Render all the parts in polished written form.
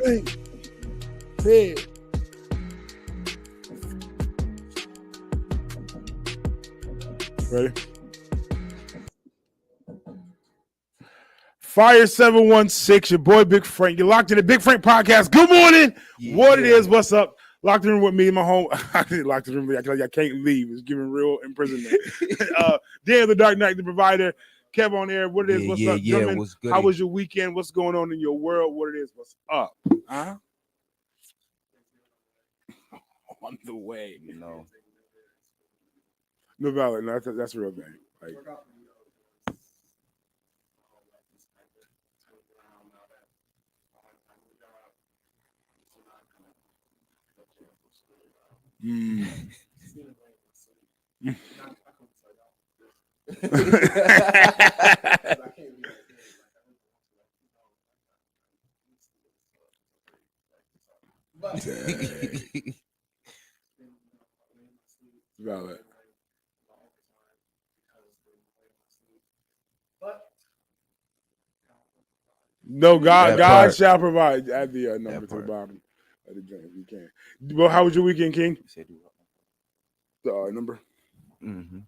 Hey. Ready? Fire 716, your boy Big Frank. You're locked in the Big Frank podcast. Good morning. What it is, what's up? Locked in with me, my home. Locked in with me. I can't leave. It's giving real imprisonment. Dan, the Dark Knight, the provider. Kev on air. What it is, what's up, gentlemen? What's good? How was your weekend? What's going on in your world? What it is, what's up? Huh? On the way. No valid. No, that's a real thing. Like, valid. No, God shall provide. Add the number to the bottom of the joint if you can. Well, how was your weekend, King? The number. Mm-hmm.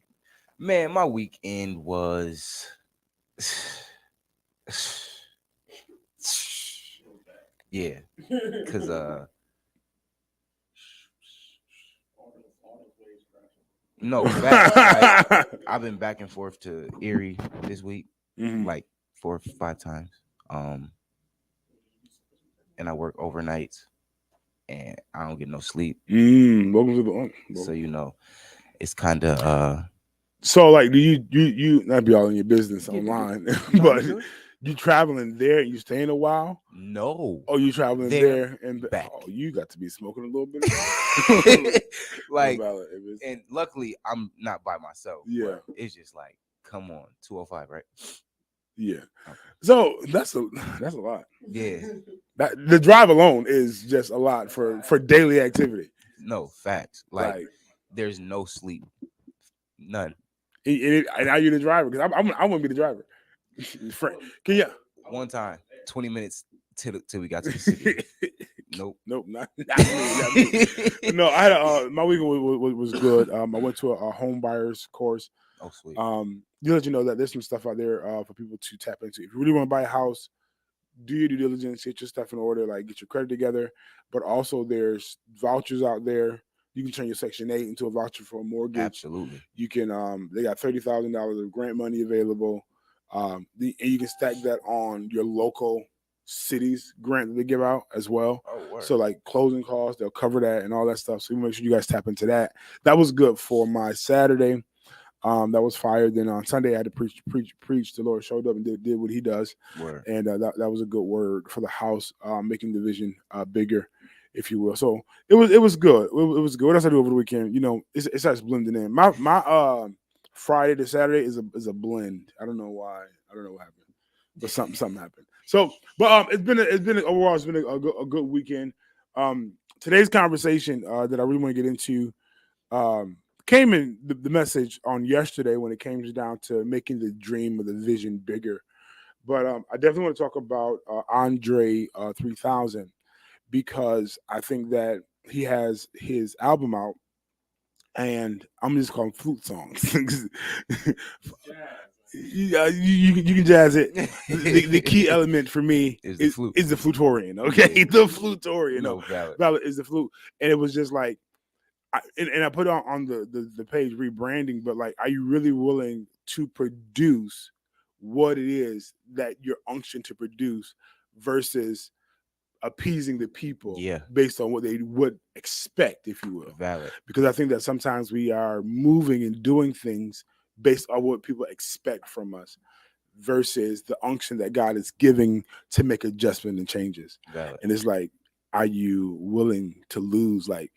Man, my weekend was yeah, because no, I've been back and forth to Erie this week, like 4 or 5 times. And I work overnights, and I don't get no sleep. Welcome to the So it's kind of So like, do you not be all in your business online, but you traveling there and you staying a while? No. Oh, you traveling there and back? Oh, you got to be smoking a little bit. Like, and luckily I'm not by myself. Yeah, it's just like, come on, 205, right? Yeah. Okay. So that's a lot. Yeah. The drive alone is just a lot for daily activity. No, facts. Like there's no sleep, none. And now you're the driver, because I want to be the driver. Frank, can you? One time, 20 minutes till we got to the city. Nope, not me. No, I had my weekend was good. I went to a home buyers course. Oh, sweet. You let you know that there's some stuff out there for people to tap into. If you really want to buy a house, do your due diligence, get your stuff in order, like get your credit together. But also, there's vouchers out there. You can turn your Section 8 into a voucher for a mortgage. Absolutely. You can. They got $30,000 of grant money available. And you can stack that on your local city's grant that they give out as well. Oh, so like closing costs, they'll cover that and all that stuff. So make sure you guys tap into that. That was good for my Saturday. That was fire. Then on Sunday, I had to preach. The Lord showed up and did what He does, and that was a good word for the house, making the vision bigger, if you will. So it was good. It was good. What else I do over the weekend? It starts blending in. My Friday to Saturday is a blend. I don't know why. I don't know what happened, but something happened. So, but it's been overall it's been a good weekend. Today's conversation that I really want to get into. Came in the message on yesterday when it came down to making the dream or the vision bigger. But I definitely want to talk about Andre 3000, because I think that he has his album out, and I'm just calling flute songs. Yeah, you can jazz it. The key element for me is the flutorian. Okay, the flutorian. No, valid is the flute, and it was just like. And I put on the page Rebranding, but like, are you really willing to produce what it is that you're unctioned to produce versus appeasing the people based on what they would expect, if you will? Valid. Because I think that sometimes we are moving and doing things based on what people expect from us versus the unction that God is giving to make adjustment and changes. Valid. And it's like, are you willing to lose, like,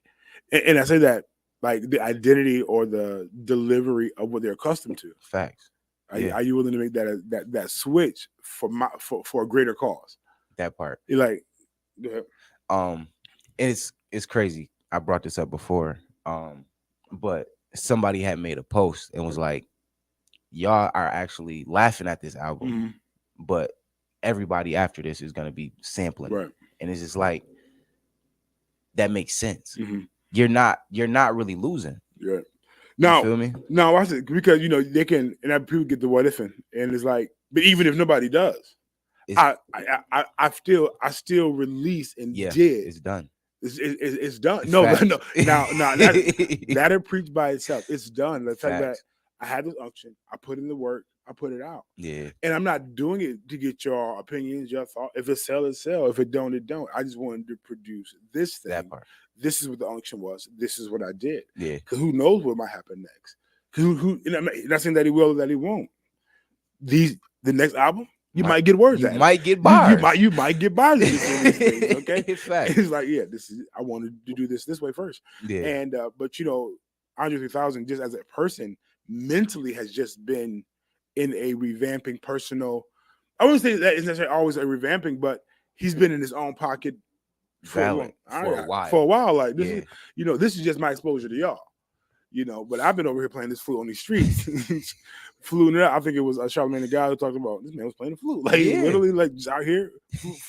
and I say that, like, the identity or the delivery of what they're accustomed to. Facts. Are you willing to make that switch for a greater cause? That part. You're like, go ahead. It's crazy. I brought this up before. But somebody had made a post and was like, y'all are actually laughing at this album, but everybody after this is gonna be sampling. Right. and it's just like that makes sense. Mhm. You're not really losing. Yeah. You Now, feel me? now watch it, because they can, and that people get the what ifing, and it's like, but even if nobody does, I still release and did. It's done. It's done. It's No, facts. no. Now that it preached by itself. It's done. The fact that Facts. I had this unction, I put in the work, I put it out. Yeah. And I'm not doing it to get your opinions, your thought. If it sell, it sell. If it don't, it don't. I just wanted to produce this thing. That part. This is what the unction was. This is what I did. Yeah. Because who knows what might happen next? And I'm not saying that he will or that he won't. The next album, you might get words. You might get bars. You might get bars. Things, okay, Facts. It's like, yeah, I wanted to do this way first. Yeah. And but Andre 3000, just as a person, mentally has just been in a revamping personal. I wouldn't say that it's necessarily always a revamping, but he's been in his own pocket for a while. For a while, like this is, this is just my exposure to y'all. But I've been over here playing this flute on these streets. Fluting it up. I think it was Charlamagne the guy who talked about this man was playing the flute. Like literally like just out here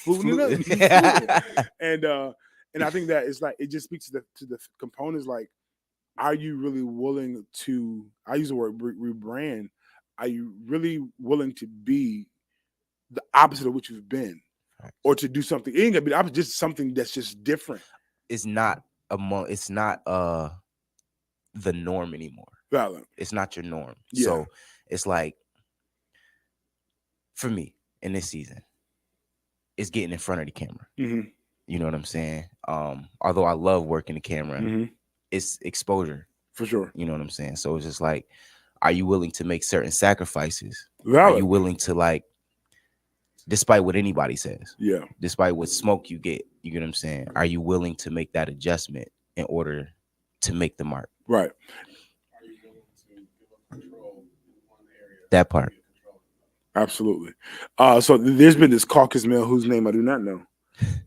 fluting it up. And I think that it's like it just speaks to the components, like, are you really willing to, I use the word rebrand, are you really willing to be the opposite of what you've been? Or to do something, it ain't gonna be the opposite, just something that's just different. It's not the norm anymore. Valid. It's not your norm. Yeah. So it's like, for me in this season, it's getting in front of the camera. Mm-hmm. You know what I'm saying? Although I love working the camera, mm-hmm. it's exposure. For sure. You know what I'm saying? So it's just like, are you willing to make certain sacrifices? Valid. Are you willing to, like, despite what anybody says? Yeah. Despite what smoke you get, you get what I'm saying? Are you willing to make that adjustment in order to make the mark? Right. Are you willing to give up control in one area? That part. Absolutely. So there's been this caucus male whose name I do not know.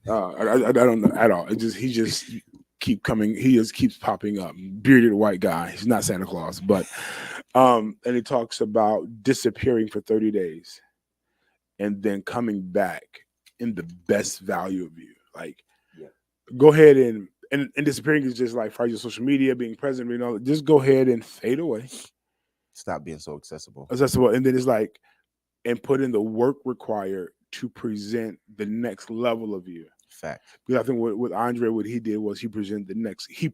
I don't know at all. He just keep coming. He just keeps popping up. Bearded white guy. He's not Santa Claus, but and he talks about disappearing for 30 days and then coming back in the best value of you. Like, go ahead and disappearing is just like for your social media, being present, just go ahead and fade away. Stop being so accessible. And then it's like, and put in the work required to present the next level of you. Fact. Because I think with Andre, what he did was he presented the next. He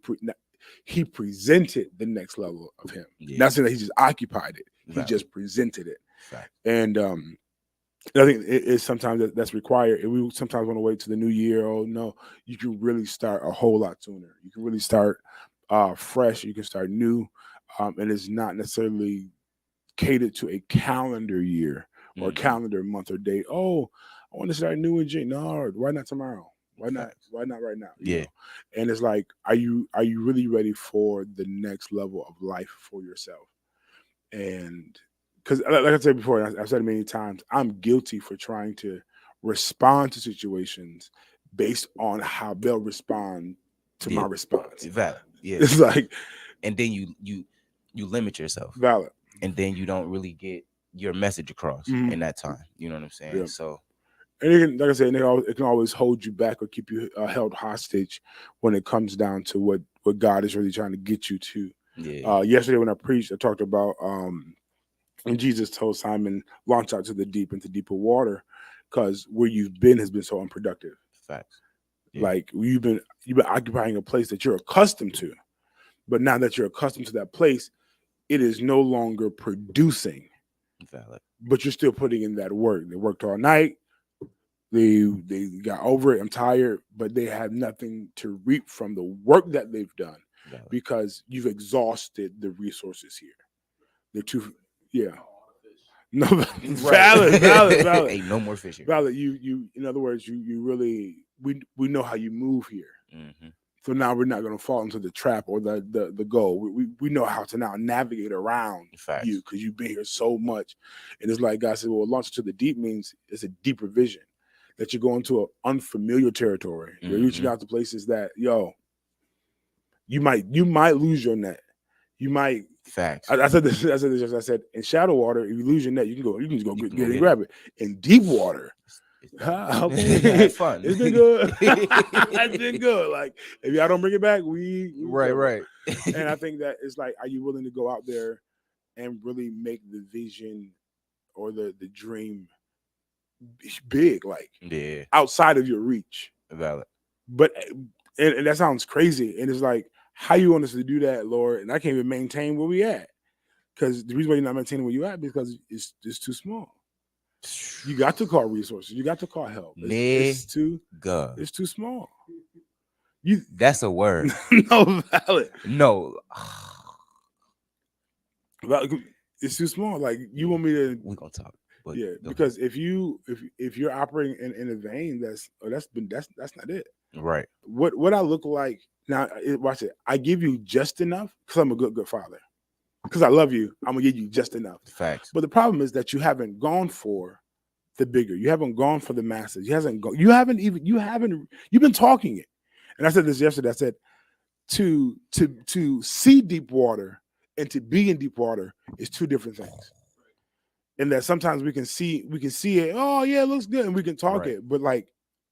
presented the next level of him. Yeah. Not saying that he just occupied it. Exactly. He just presented it. Fact. And I think it is sometimes that's required. And we sometimes want to wait to the new year. Oh no, you can really start a whole lot sooner. You can really start fresh. You can start new, and it's not necessarily catered to a calendar year or a calendar month or date. Oh, I want to start new in June. No, why not tomorrow? Why not? Why not right now? You know? And it's like, are you really ready for the next level of life for yourself? And because, like I said before, and I've said it many times, I'm guilty for trying to respond to situations based on how they'll respond to my response. Valid. Yeah. It's like, and then you limit yourself. Valid. And then you don't really get your message across in that time. You know what I'm saying? Yeah. So, and it can, like I said, it can always hold you back or keep you held hostage when it comes down to what God is really trying to get you to. Yeah. Yesterday when I preached, I talked about when Jesus told Simon, launch out to the deep, into deeper water, because where you've been has been so unproductive. Facts. Yeah. Like you've been occupying a place that you're accustomed to, but now that you're accustomed to that place, it is no longer producing. Valid. But you're still putting in that work. They worked all night. They got over it. I'm tired, but they have nothing to reap from the work that they've done. Valid. Because you've exhausted the resources here. They're too, no, valid. Ain't no more fish here. Valid. You. In other words, you really we know how you move here. Mm-hmm. So now we're not going to fall into the trap or the goal. We know how to now navigate around you because you've been here so much. And it's like God said, well, launch to the deep means it's a deeper vision, that you're going to an unfamiliar territory. You're reaching out to places that, you might lose your net. You might. Facts. I said this. I said in shallow water, if you lose your net, you can just go get it and grab it. In deep water, It's done. Okay, Have fun. it's been good. It's been good. Like if y'all don't bring it back, we Right, right. And I think that it's like, are you willing to go out there and really make the vision or the dream big, like Yeah, outside of your reach? valid. But and that sounds crazy. And it's like, how you want us to do that, Lord? And I can't even maintain where we at. Because the reason why you're not maintaining where you at because it's too small. You got to call resources. You got to call help. It's too small. That's a word. No, valid. No. It's too small. Like you want me to? We're gonna talk. But Yeah, because if you're operating in a vein that's not it. Right. What I look like now? Watch it. I give you just enough because I'm a good father. Because I love you, I'm gonna give you just enough. Facts. But the problem is that you haven't gone for the bigger. You haven't gone for the masses. You've been talking it. And I said this yesterday. I said to see deep water and to be in deep water is two different things. And that sometimes we can see it. Oh yeah, it looks good, and we can talk it. But like,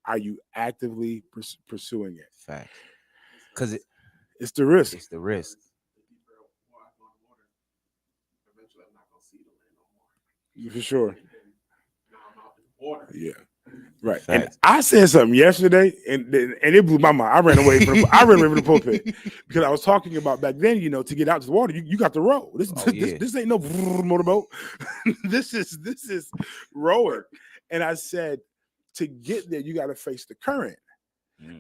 are you actively pursuing it? Facts. Because it's the risk. It's the risk. Eventually, I'm not gonna see the land no more. For sure. Now I'm out in the water. Yeah. Right. Facts. And I said something yesterday and it blew my mind. I ran away from the pulpit because I was talking about back then, to get out to the water, you got to row. This ain't no motorboat. this is rowing. And I said, to get there, you got to face the current.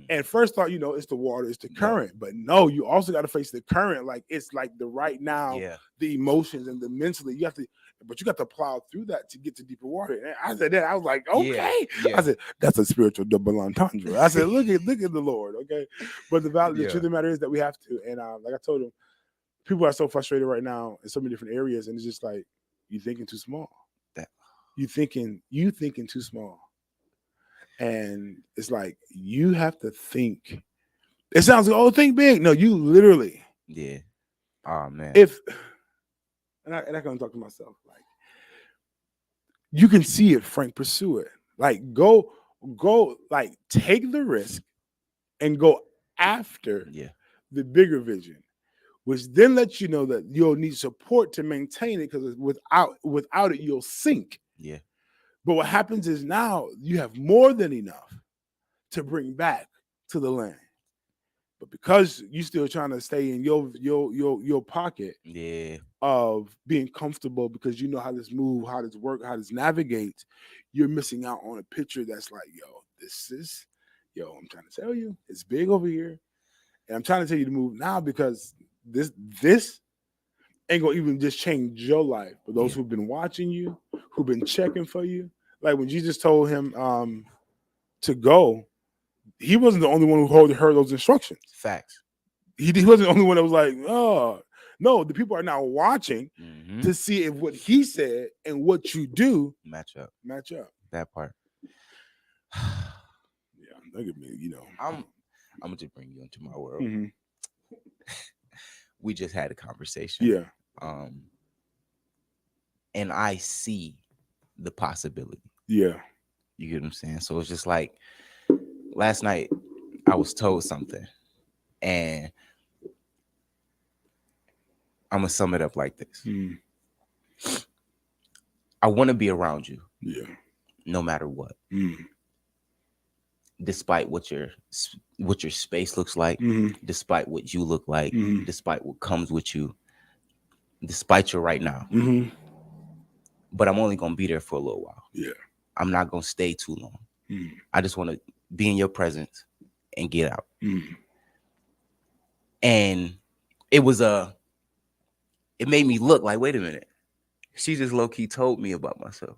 And first thought, it's the water, it's the current. But no, you also got to face the current. Like it's like the right now, the emotions and the mentally. You got to plow through that to get to deeper water. And I said that. I was like, okay. Yeah. I said, that's a spiritual double entendre. I said, look at the Lord, okay? But the truth of the matter is that we have to. And like I told him, people are so frustrated right now in so many different areas, and it's just like, you thinking too small. You thinking too small. And it's like, you have to think. It sounds like, think big. No, you literally. Yeah. Oh, man. And I can talk to myself. Like, you can see it, Frank, pursue it. Like, go, like, take the risk and go after the bigger vision, which then lets you know that you'll need support to maintain it because without it, you'll sink. Yeah. But what happens is now you have more than enough to bring back to the land. But because you still trying to stay in your pocket of being comfortable because you know how this move, how this work, how this navigate, you're missing out on a picture that's like, I'm trying to tell you, it's big over here. And I'm trying to tell you to move now because this ain't gonna even just change your life. But those who've been watching you, who've been checking for you, like when Jesus told him to go, he wasn't the only one who heard those instructions. Facts. He wasn't the only one that was like, oh no, the people are now watching to see if what he said and what you do match up. That part. Yeah, look at me, I'm gonna just bring you into my world. We just had a conversation. Yeah. And I see the possibility. Yeah. You get what I'm saying? So it's just like last night I was told something, and I'm gonna sum it up like this. I want to be around you. Yeah. No matter what. Despite what your space looks like, despite what you look like, despite what comes with you, despite your right now. But I'm only gonna be there for a little while. Yeah. I'm not gonna stay too long. I just want to be in your presence and get out. And it made me look like, wait a minute. She just low-key told me about myself.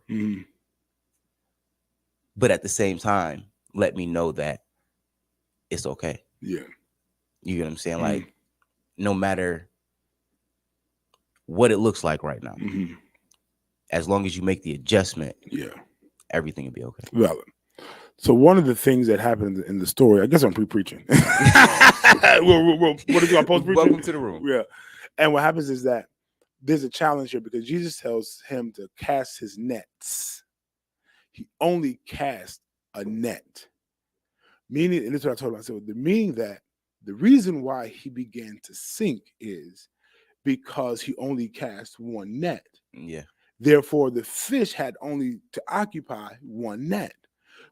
But at the same time, let me know that it's okay. Yeah. You get what I'm saying? Like, no matter what it looks like right now, as long as you make the adjustment, everything will be okay. Valid. So one of the things that happened in the story, I guess I'm pre-preaching. What is it? Post-preaching? Welcome to the room. Yeah. And what happens is that there's a challenge here because Jesus tells him to cast his nets. he only cast a net. Meaning, and this is what I told him, I said, the meaning that the reason why he began to sink is because he only cast one net. Yeah. Therefore, the fish had only to occupy one net.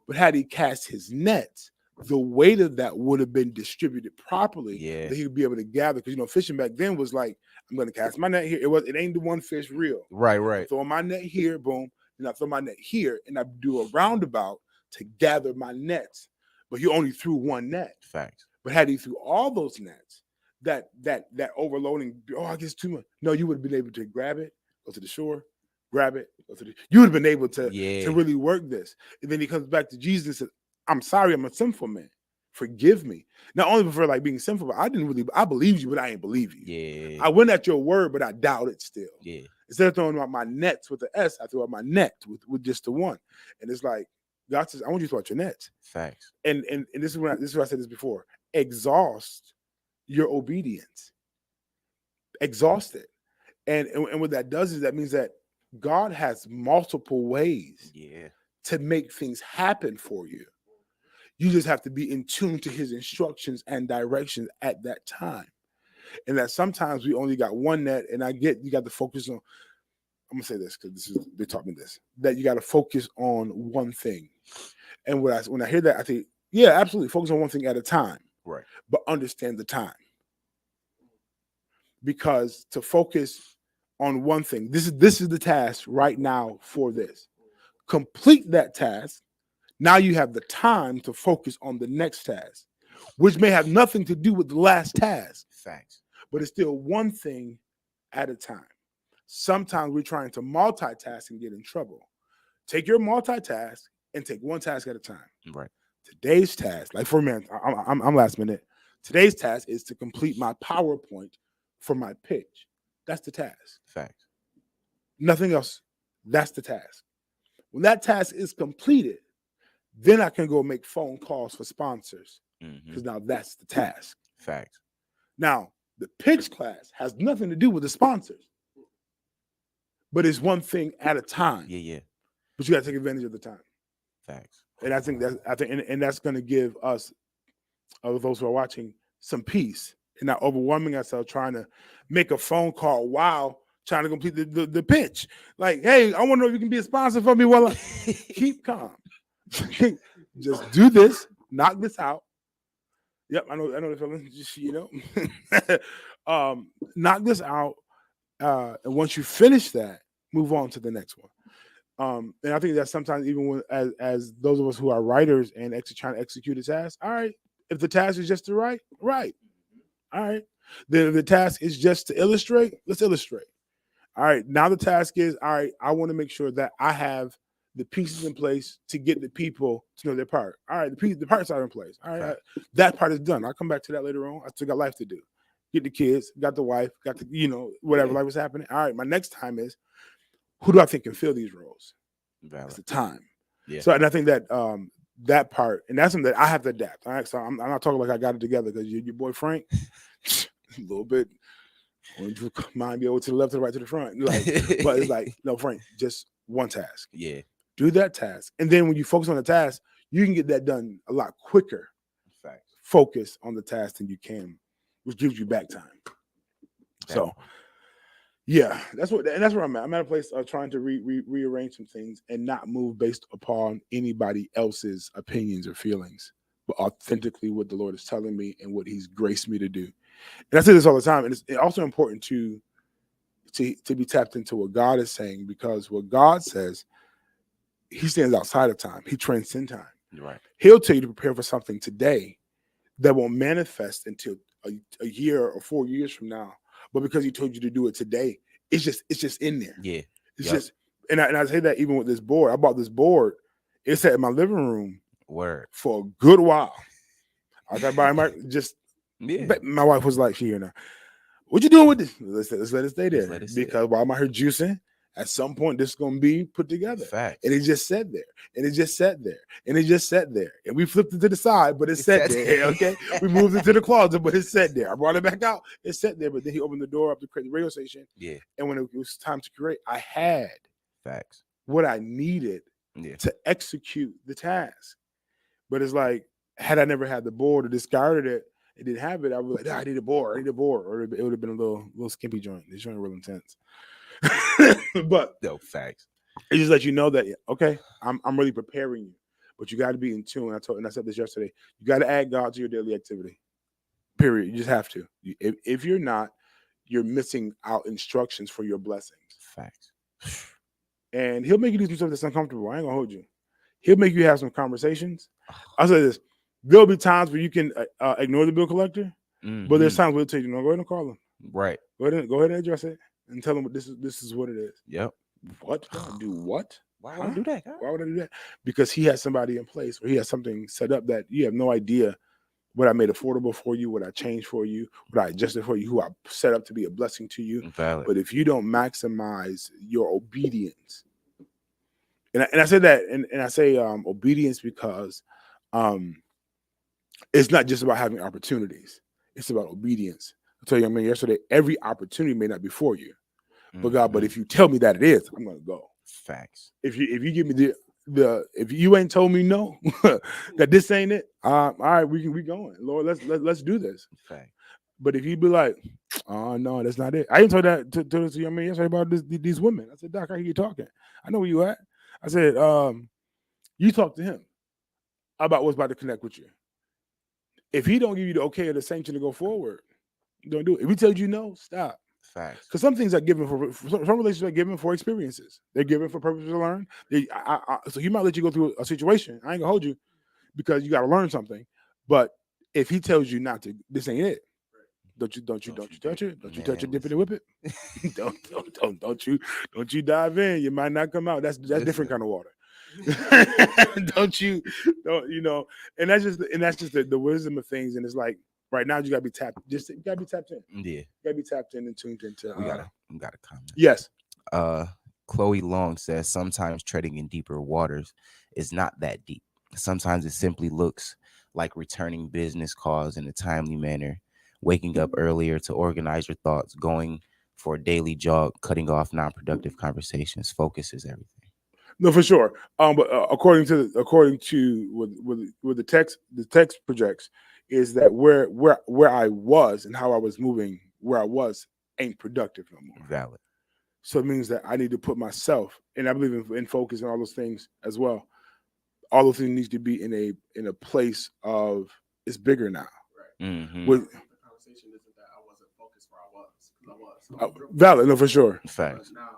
But had he cast his nets, the weight of that would have been distributed properly. Yeah. That he would be able to gather. Because fishing back then was like, I'm going to cast my net here. It ain't the one fish reel. Right. I'm throwing my net here, boom, and I throw my net here, and I do a roundabout to gather my nets. But he only threw one net. Facts. But had he threw all those nets, that overloading, I guess too much. No, you would have been able to grab it, go to the shore, grab it, you would have been able to really work this. And then he comes back to Jesus and says, I'm sorry, I'm a sinful man. Forgive me. Not only for like being sinful, but I believed you, but I ain't believe you. Yeah. I went at your word, but I doubt it still. Yeah. Instead of throwing out my nets with the S, I threw out my net with just the one. And it's like, God says, I want you to throw out your nets. Facts. And this is why I said this before. Exhaust your obedience. Exhaust it. And what that does is that means that God has multiple ways to make things happen for you. You just have to be in tune to his instructions and directions at that time. And that sometimes we only got one net, and I get you got to focus on, I'm gonna say this because they taught me this, that you got to focus on one thing. And when I hear that, I think, yeah, absolutely, focus on one thing at a time. Right. But understand the time. Because to focus on one thing, this is the task right now for this. Complete that task. Now you have the time to focus on the next task, which may have nothing to do with the last task. Facts. But it's still one thing at a time. Sometimes we're trying to multitask and get in trouble. Take your multitask and take one task at a time. Right. Today's task, like for me, I'm last minute. Today's task is to complete my PowerPoint for my pitch. That's the task. Facts. Nothing else. That's the task. When that task is completed, then I can go make phone calls for sponsors. Because now that's the task. Facts. Now, the pitch class has nothing to do with the sponsors. But it's one thing at a time. Yeah. But you got to take advantage of the time. Facts. And I think that's going to give us, those who are watching, some peace and not overwhelming ourselves trying to make a phone call while trying to complete the pitch. Like, hey, I want to know if you can be a sponsor for me while I keep calm. Just do this, knock this out. Yep, I know the feeling. Just knock this out, and once you finish that, move on to the next one. And I think that sometimes even when, as those of us who are writers and trying to execute a task, all right, if the task is just to write, all right. Then if the task is just to illustrate, let's illustrate. All right, now the task is, all right, I want to make sure that I have the pieces in place to get the people to know their part. All right, the parts are in place. All right, that part is done. I'll come back to that later on. I still got life to do. Get the kids, got the wife, got the, whatever life was happening. All right, my next time is, who do I think can fill these roles? It's the time. Yeah. So, and I think that that part, and that's something that I have to adapt. All right, so I'm not talking like I got it together because your boy Frank, a little bit, mind be over to the left, to the right, to the front. Like, but it's like, no, Frank, just one task. Yeah. Do that task, and then when you focus on the task, you can get that done a lot quicker. Facts. Focus on the task than you can, which gives you back time. So. Yeah, that's where I'm at. I'm at a place of trying to rearrange some things and not move based upon anybody else's opinions or feelings, but authentically what the Lord is telling me and what He's graced me to do. And I say this all the time, and it's also important to be tapped into what God is saying, because what God says, He stands outside of time. He transcends time. Right. He'll tell you to prepare for something today that won't manifest until a year or 4 years from now. But because He told you to do it today, it's just in there. Yeah. It's just, and I say that even with this board. I bought this board. It sat in my living room for a good while. I got by my wife was like, "Here now, what you doing with this? Let's let it stay there because while I'm out here juicing, at some point this is gonna be put together." Fact. And it just sat there, and it just sat there, and it just sat there, and we flipped it to the side, but it sat there. Okay, we moved it to the closet, but it sat there. I brought it back out, it sat there, but then He opened the door up to create the radio station. Yeah, and when it was time to create, I had facts what I needed to execute the task. But it's like, had I never had the board or discarded it and didn't have it, I would be like, I need a board, or it would have been a little skimpy joint. This joint real intense. But facts. it just let you know that okay, I'm really preparing you, but you got to be in tune. I said this yesterday. You got to add God to your daily activity. Period. You just have to. If you're not, you're missing out instructions for your blessings. Facts. And He'll make you do some stuff that's uncomfortable. I ain't gonna hold you. He'll make you have some conversations. I'll say this: there'll be times where you can ignore the bill collector, but there's times where he'll tell you, "No, go ahead and call him. Right. Go ahead and address it and tell him this is what it is." Yep. What? Do what? Why would I do that? Why would I do that? Because he has somebody in place, or he has something set up that you have no idea what I made affordable for you, what I changed for you, what I adjusted for you, who I set up to be a blessing to you. Valid. But if you don't maximize your obedience, and I say that, and I say obedience because it's not just about having opportunities; it's about obedience. I told you, yesterday, every opportunity may not be for you, but God, but if you tell me that it is, I'm gonna go. Facts. If you give me if you ain't told me no, that this ain't it, all right, we going, Lord, let's do this. Fact. But if you be like, oh no, that's not it. I even told that to this young man yesterday about these women. I said, Doc, I hear you talking. I know where you at. I said, you talk to him about what's about to connect with you. If he don't give you the okay or the sanction to go forward, don't do it. If he tells you no, stop. Facts. Because some things are given for some relationships are given for experiences. They're given for purposes to learn. So he might let you go through a situation. I ain't gonna hold you because you got to learn something. But if he tells you not to, this ain't it. Don't you touch it? Don't you touch it, dip it and whip it? don't you dive in. You might not come out. That's different kind of water. don't you and that's just the wisdom of things. And it's like right now you gotta be tapped. You gotta be tapped in. Yeah. You gotta be tapped in and tuned into. We got a comment. Yes. Chloe Long says sometimes treading in deeper waters is not that deep. Sometimes it simply looks like returning business calls in a timely manner, waking up earlier to organize your thoughts, going for a daily jog, cutting off non-productive conversations. Focus is everything. No, for sure. But according to what the text projects is that where I was and how I was moving, where I was ain't productive no more. Valid. So it means that I need to put myself, and I believe in focus and all those things as well. All those things need to be in a place of it's bigger now. Right. Mm-hmm. The conversation isn't that I wasn't focused where I was. Valid, no, for sure. Facts. But now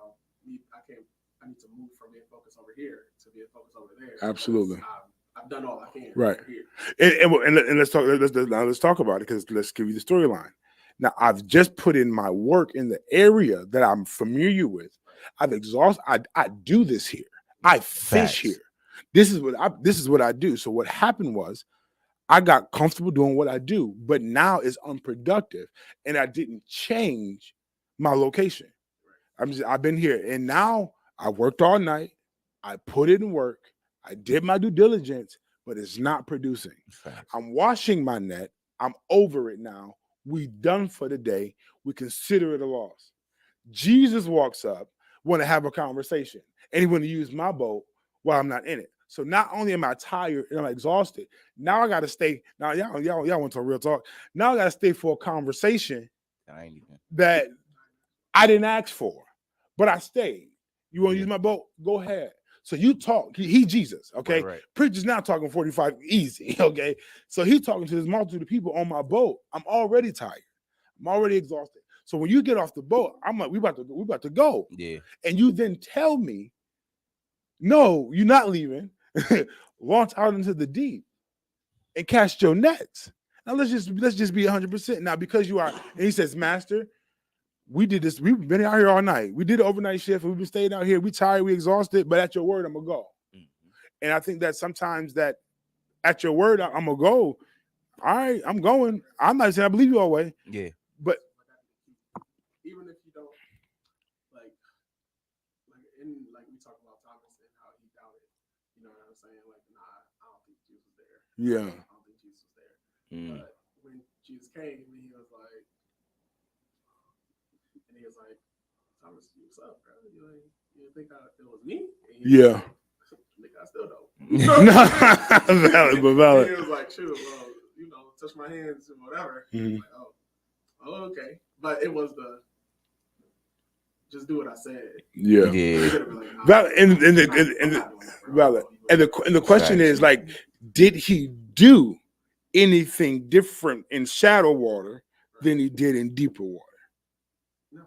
I need to move from being focused over here to being focused over there. Absolutely. I've done all I can. Right. Here. And let's talk about it because let's give you the storyline. Now I've just put in my work in the area that I'm familiar with. I've exhausted. I do this here. I fish here. This is what I do. So what happened was I got comfortable doing what I do, but now it's unproductive, and I didn't change my location. I've been here, and now I worked all night. I put in work. I did my due diligence, but it's not producing. Facts. I'm washing my net. I'm over it now. We done for the day. We consider it a loss. Jesus walks up, want to have a conversation, and he want to use my boat while I'm not in it. So not only am I tired and I'm exhausted, now I got to stay. Now y'all want to real talk. Now I got to stay for a conversation that I didn't ask for, but I stayed. You want to use my boat? Go ahead. So you talk. He Jesus, okay? Right. Preacher's now talking 45 easy, okay? So he's talking to this multitude of people on my boat. I'm already tired. I'm already exhausted. So when you get off the boat, I'm like, we about to go. Yeah. And you then tell me, no, you're not leaving. Launch out into the deep and cast your nets. Now let's just be 100%. Now because you are, and he says, Master, we did this. We've been out here all night. We did an overnight shift. We've been staying out here. We tired. We exhausted. But at your word, I'm gonna go. Mm-hmm. And I think that sometimes that at your word, I'm gonna go. All right, I'm going. I'm not saying I believe you all way. Yeah. But even if you don't like we talk about Thomas and how he doubted. You know what I'm saying? Like, nah, I don't think Jesus was there. Yeah. I don't think Jesus was there. But when Jesus came, he was like, Thomas, what's up, bro? You think it was me? Yeah. Like, that's still dope. Valid, but valid. And he was like, shoot, well, touch my hands and whatever. Mhm. Like, oh, okay. But it was just do what I said. Yeah. Valid. And the question is, like, did he do anything different in shallow water than he did in deeper water? No.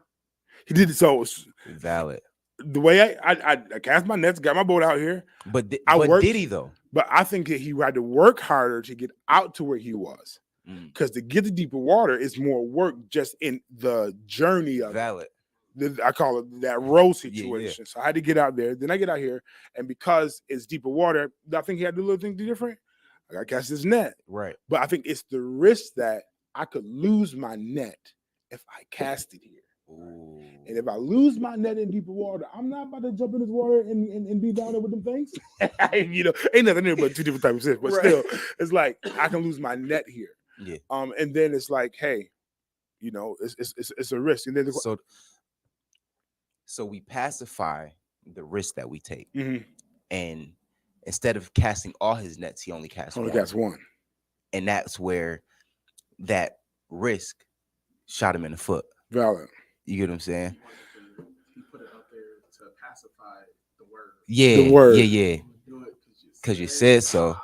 He did it so valid. The way I cast my nets, got my boat out here. But worked, did he though? But I think that he had to work harder to get out to where he was. Because to get the deeper water is more work just in the journey of valid. I call it that row situation. Yeah. So I had to get out there. Then I get out here, and because it's deeper water, I think he had to do a little thing different. I got to cast this net. Right. But I think it's the risk that I could lose my net if I cast it here. Ooh. And if I lose my net in deeper water, I'm not about to jump in this water and be down there with them things. Ain't nothing there but two different types of fish. But still, it's like I can lose my net here. Yeah. And then it's like, hey, it's a risk. And then so we pacify the risk that we take, mm-hmm. and instead of casting all his nets, he only casts one. And that's where that risk shot him in the foot. Valid. You get what I'm saying? He put it out there to pacify the word. Yeah, the word. Yeah. Because you said so,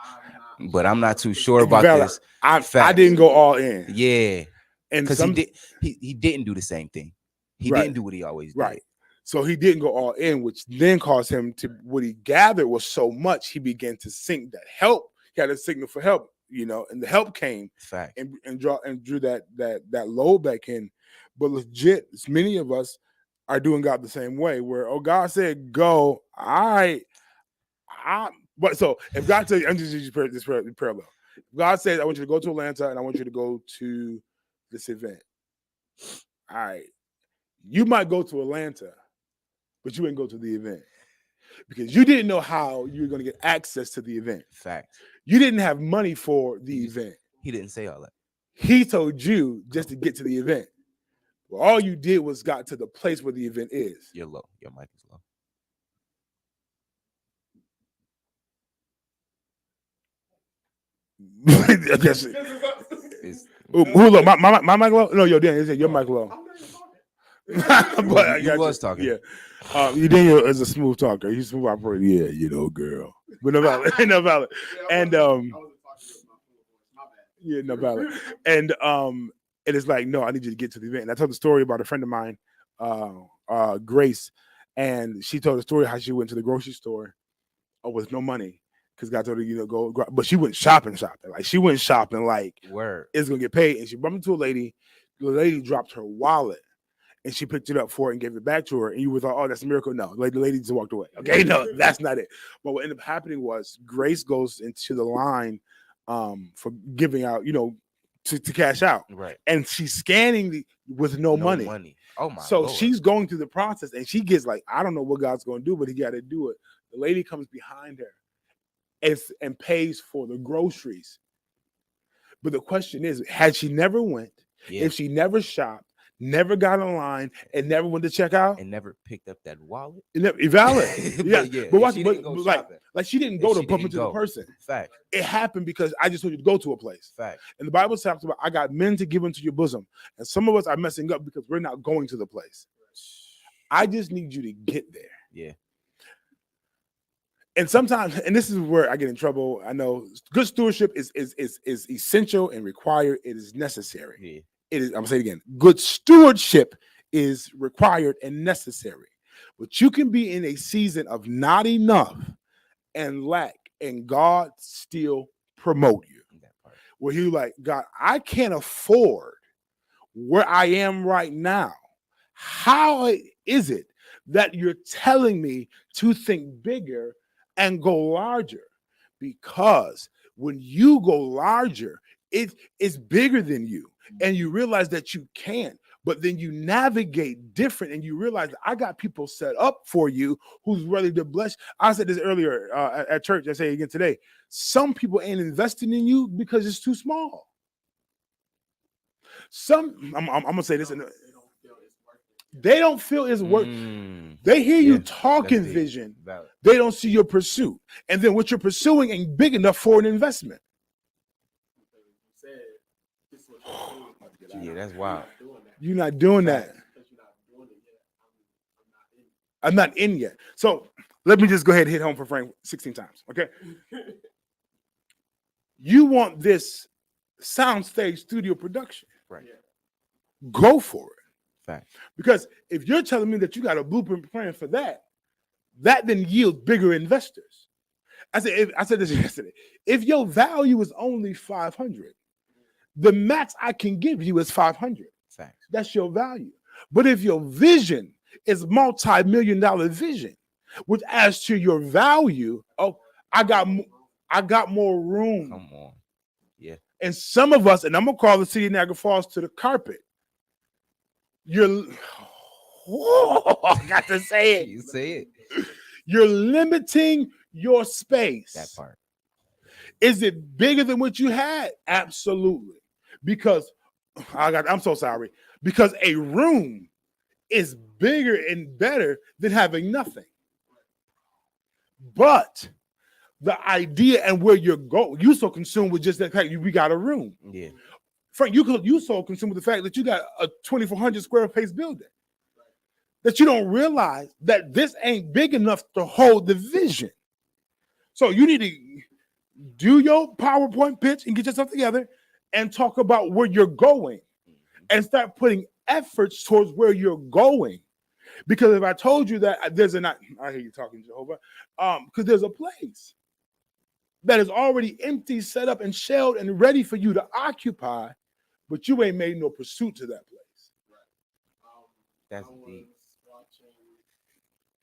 but I'm not too sure about this. I didn't go all in. Yeah, and because he didn't do the same thing. He didn't do what he always did. Right. So he didn't go all in, which then caused him to, what he gathered was so much, he began to sink that help. He had a signal for help, and the help came. Fact. And drew that load back in. But legit, many of us are doing God the same way, where God said go. But so if God says, I'm just using this parallel. If God says, I want you to go to Atlanta and I want you to go to this event. All right. You might go to Atlanta, but you ain't go to the event because you didn't know how you were going to get access to the event. Fact. You didn't have money for the event. He didn't say all that. He told you just to get to the event. Well, all you did was got to the place where the event is. You're low. Your mic is low. I guess who low? My mic low? No, Dan, is it your mic low? But you was talking. Yeah. Daniel is a smooth talker. He's smooth operator. Yeah, girl. But no valid. And no valid. And it is like, no, I need you to get to the event. And I told the story about a friend of mine, Grace, and she told the story how she went to the grocery store with no money because God told her, go. But she went shopping. Like she went shopping like word. It's gonna get paid. And she bumped into a lady. The lady dropped her wallet. And she picked it up for her and gave it back to her. And you were thought, oh, that's a miracle. No, the lady just walked away. Okay, no, that's not it. But what ended up happening was Grace goes into the line for giving out, to cash out. Right. And she's scanning with no money. Oh, my So Lord. she's going through the process and she gets like, I don't know what God's going to do, but he got to do it. The lady comes behind her and pays for the groceries. But the question is, had she never went, if she never shopped, never got online and never went to check out and never picked up that wallet. Valid. But she didn't go to bump into the person. Fact. It happened because I just told you to go to a place. Fact. And the Bible talks about I got men to give into your bosom. And some of us are messing up because we're not going to the place. I just need you to get there. Yeah. And sometimes, and this is where I get in trouble. I know good stewardship is essential and required. It is necessary. Yeah. It is, I'm gonna say it again. Good stewardship is required and necessary. But you can be in a season of not enough and lack, and God still promote you. Where you like, God, I can't afford where I am right now. How is it that you're telling me to think bigger and go larger? Because when you go larger, it is bigger than you. And you realize that you can, but then you navigate different and you realize I got people set up for you who's ready to bless. I said this earlier at church. I say it again today. Some people ain't investing in you because it's too small. I'm gonna say this. They don't feel it's worth. They hear you talking vision. Valid. They don't see your pursuit. And then what you're pursuing ain't big enough for an investment. Yeah, that's wild. You're not doing that. I'm not in yet. So let me just go ahead and hit home for Frank 16 times. Okay. You want this soundstage studio production. Right. Go for it. Fact. Because if you're telling me that you got a blueprint plan for that, that then yields bigger investors. I said this yesterday. If your value is only 500, the max I can give you is 500. Facts. That's your value. But if your vision is multi-million-dollar vision, which adds to your value, I got more room. Come on. Yeah. And some of us, and I'm gonna call the city of Niagara Falls to the carpet. I got to say it. You say it. You're limiting your space. That part. Is it bigger than what you had? Absolutely. Because I'm so sorry. Because a room is bigger and better than having nothing. But the idea and where you're going, you so consumed with just that fact we got a room. Yeah. Frank, you so consumed with the fact that you got a 2,400 square pace building that you don't realize that this ain't big enough to hold the vision. So you need to do your PowerPoint pitch and get yourself together and talk about where you're going and start putting efforts towards where you're going. Because if I told you that I hear you talking, Jehovah, because there's a place that is already empty, set up, and shelled and ready for you to occupy, but you ain't made no pursuit to that place. That's deep.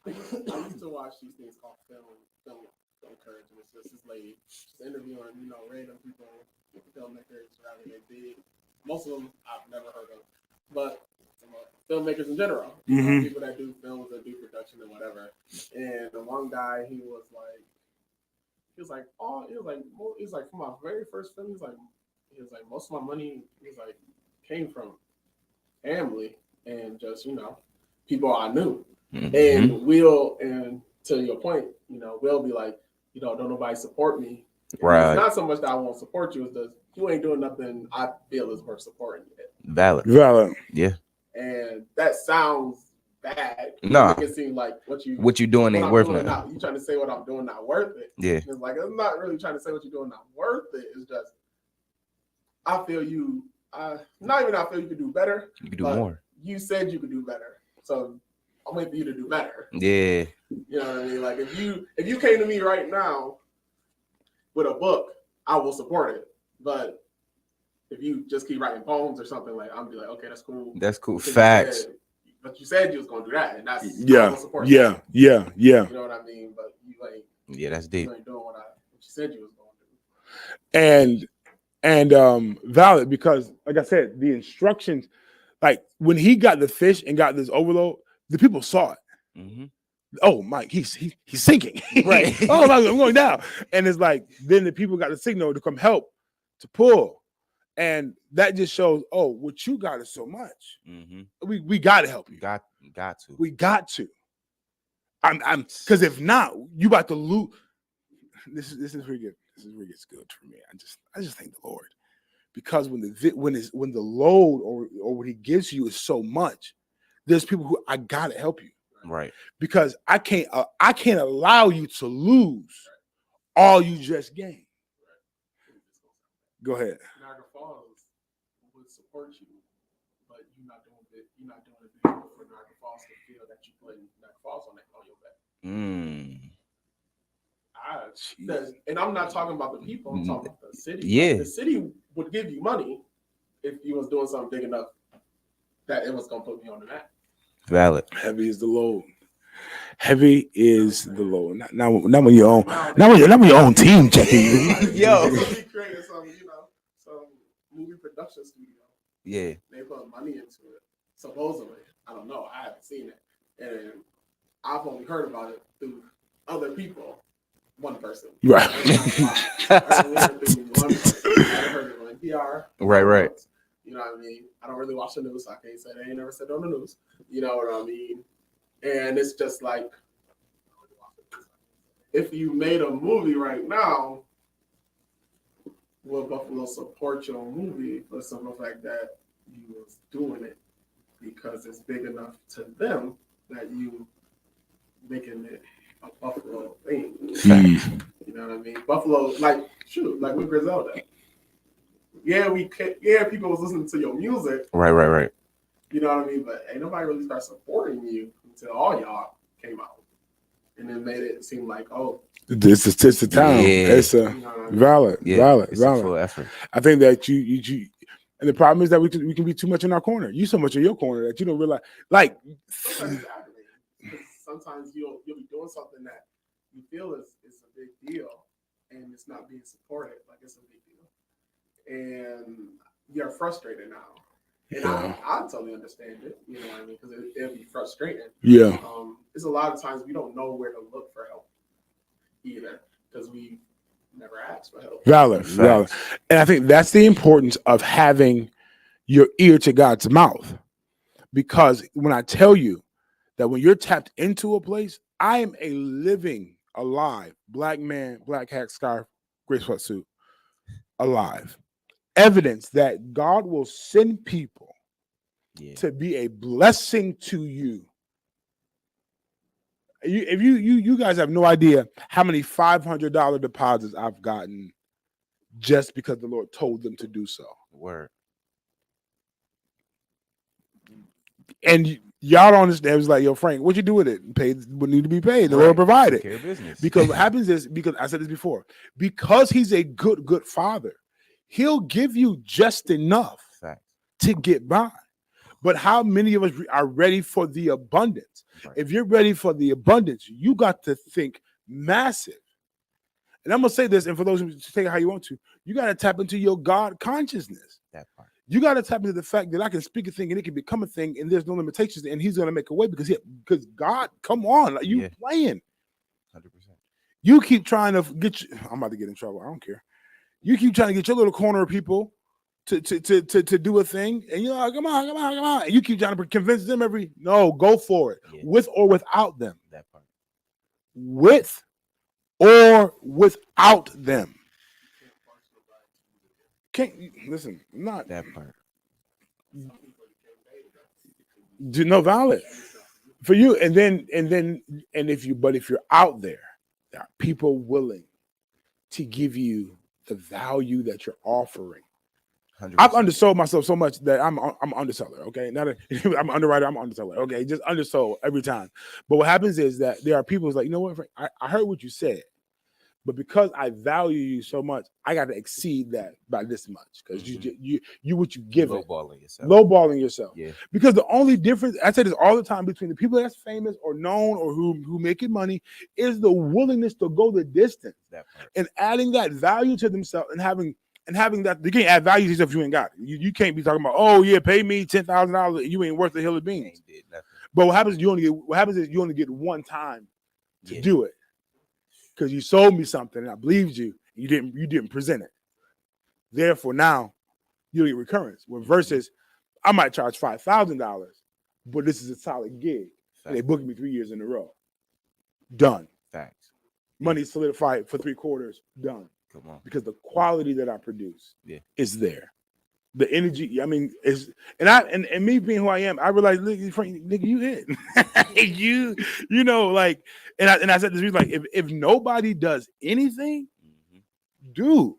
I used to watch these things called film courage, and it's just this lady just interviewing, random people, filmmakers, rather than big. Most of them I've never heard of, but filmmakers in general, people that do films and do production and whatever. And the one guy, he was like, for my very first film, he was like, most of my money, came from family and just, people I knew. Mm-hmm. And to your point, we'll be like, don't nobody support me. Right. It's not so much that I won't support you, it's that you ain't doing nothing I feel is worth supporting you. Valid. Yeah. And that sounds bad. No. It seems like what you doing ain't worth nothing. You trying to say what I'm doing not worth it. Yeah. It's like, I'm not really trying to say what you're doing not worth it. It's just, I feel you, not even I feel you could do better. You could do more. You said you could do better. So I'm waiting for you to do better. Yeah. You know what I mean? Like if you came to me right now with a book, I will support it. But if you just keep writing poems or something, like I'm be like, okay, that's cool. That's cool. Facts. But you said you was gonna do that, and that's yeah. You know what I mean? But you ain't. Yeah, that's deep. You ain't doing what you said you was gonna do. And valid, because like I said, the instructions, like when he got the fish and got this overload, the people saw it. Mm-hmm. Oh, Mike, he's sinking. Right. Oh, I'm going down. And it's like then the people got the signal to come help to pull. And that just shows, what you got is so much. Mm-hmm. We got to help you. Got to. We got to. I'm because if not, you about to lose. This is where it gets good for me. I just thank the Lord, because when the load or what He gives you is so much, there's people who I gotta help you. Right. Because I can't allow you to lose all you just gained. Go ahead. Niagara Falls would support you, but you're not doing it for Niagara Falls to feel that you put Niagara Falls on your back. And I'm not talking about the people, I'm talking about the city. Yeah. The city would give you money if you was doing something big enough that it was gonna put me on the map. Valid. Heavy is the load. Heavy is the load. Not when you own. Not when your own team checking you. Yo, we created some movie production studio. Yeah. They put money into it. Supposedly, I don't know. I haven't seen it, and I've only heard about it through other people. One person. Right. I haven't heard it on NPR. Right. You know what I mean? I don't really watch the news, so I can't say they ain't never said on the news. You know what I mean? And it's just like, if you made a movie right now, will Buffalo support your movie for the simple fact that you was doing it because it's big enough to them that you making it a Buffalo thing. You know what I mean? Buffalo, like with Griselda. Yeah, people was listening to your music. Right. You know what I mean? But ain't nobody really start supporting you until all y'all came out. And then made it seem like, oh, it's a town. Yeah. It's a valid. It's a full effort. I think that you and the problem is that we can be too much in our corner. You so much in your corner that you don't realize. Like sometimes you'll be doing something that you feel is a big deal, and it's not being supported like it's a big deal, and you're frustrated now. And I totally understand it, you know what I mean? Because it'll be frustrating. Yeah. It's a lot of times we don't know where to look for help either because we never asked for help. Valid. And I think that's the importance of having your ear to God's mouth. Because when I tell you that when you're tapped into a place, I am a living, alive, black man, black hat, scarf, gray sweatsuit, alive. Evidence that God will send people to be a blessing to you. If you guys have no idea how many $500 deposits I've gotten just because the Lord told them to do so. Word. And y'all don't understand. It was like, yo, Frank, what you do with it? Paid what need to be paid. The Lord provided. Take care of business. Because what happens is, because I said this before, because he's a good father, he'll give you just enough to get by. But how many of us are ready for the abundance? Right. If you're ready for the abundance, you got to think massive. And I'm going to say this, and for those who take it how you want to, you got to tap into your God consciousness. That part. You got to tap into the fact that I can speak a thing and it can become a thing and there's no limitations and he's going to make a way because God, come on, like you playing. 100%. You keep trying to get I'm about to get in trouble. I don't care. You keep trying to get your little corner of people to do a thing and you're like, come on. And you keep trying to convince them no, go for it. Yeah. With or without them. That part. With or without them. Can't listen, not that part. Do no valid for you, and if you're out there are people willing to give you the value that you're offering. 100%. I've undersold myself so much that I'm an underseller. Okay, not I'm an underwriter. I'm an underseller. Okay, just undersold every time. But what happens is that there are people who's like, you know what, Frank, I heard what you said. But because I value you so much, I got to exceed that by this much because you what you give it. Lowballing yourself. Yeah. Because the only difference, I say this all the time, between the people that's famous or known or who making money is the willingness to go the distance and adding that value to themselves and having that. You can't add value to yourself if you ain't got it. You can't be talking about, oh yeah, pay me $10,000. You ain't worth a hill of beans. But what happens is you only get one time to do it. Because you sold me something and I believed you, you didn't present it. Therefore, now you get recurrence. Versus, I might charge $5,000, but this is a solid gig. And they booked me 3 years in a row. Done. Facts. Money solidified for 3 quarters. Done. Come on. Because the quality that I produce is there. The energy, I mean, is and me being who I am, I realized, nigga, you hit. you know, like, and I said this, like, if nobody does anything, dude,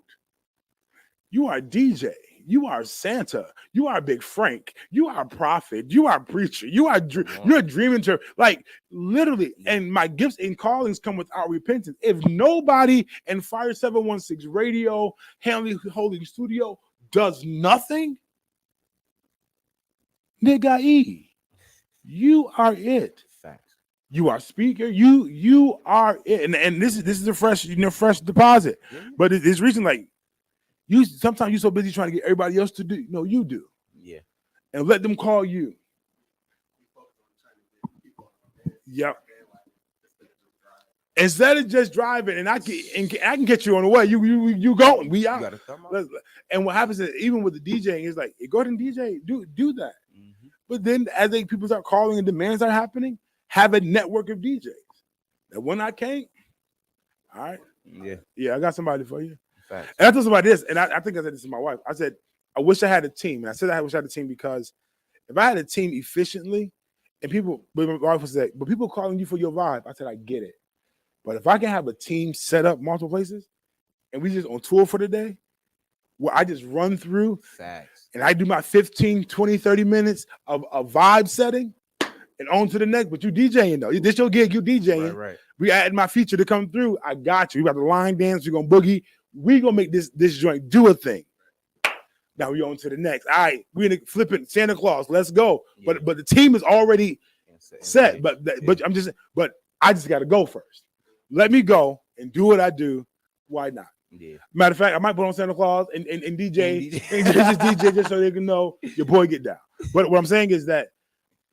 you are DJ, you are Santa, you are Big Frank, you are a prophet, you are a preacher, you're a dream inter, like literally, and my gifts and callings come without repentance. If nobody in Fire 716 Radio, Hanley Holding Studio does nothing, nigga, you are it. Facts. You are speaker. You are it. And this is a fresh deposit. Yeah. But it's reason like you. Sometimes you're so busy trying to get everybody else to do. No, you do. Yeah. And let them call you. Yep. Instead of just driving, and I can get you on the way. You going? We out. You got a thumb out? And what happens is even with the DJing, it's like, go ahead and DJ, do that. Mm-hmm. But then as people start calling and demands are happening, have a network of DJs. That when I can't, all right, yeah, I got somebody for you. Facts. And I told somebody this, and I think I said this to my wife. I said, I wish I had a team, and I said I wish I had a team because if I had a team efficiently, and people, but my wife would say, but people calling you for your vibe, I said I get it. But if I can have a team set up multiple places and we just on tour for the day, where I just run through and I do my 15, 20, 30 minutes of a vibe setting and on to the next, but you DJing though. This your gig, you DJing. Right. We added my feature to come through. I got you. We got the line dance. We're going to boogie. We're going to make this joint do a thing. Now we on to the next. All right, we're in flipping Santa Claus. Let's go. Yeah. But the team is already set. But I just got to go first. Let me go and do what I do. Why not? Yeah. Matter of fact, I might put on Santa Claus and DJ and just DJ just so they can know your boy get down. But what I'm saying is that,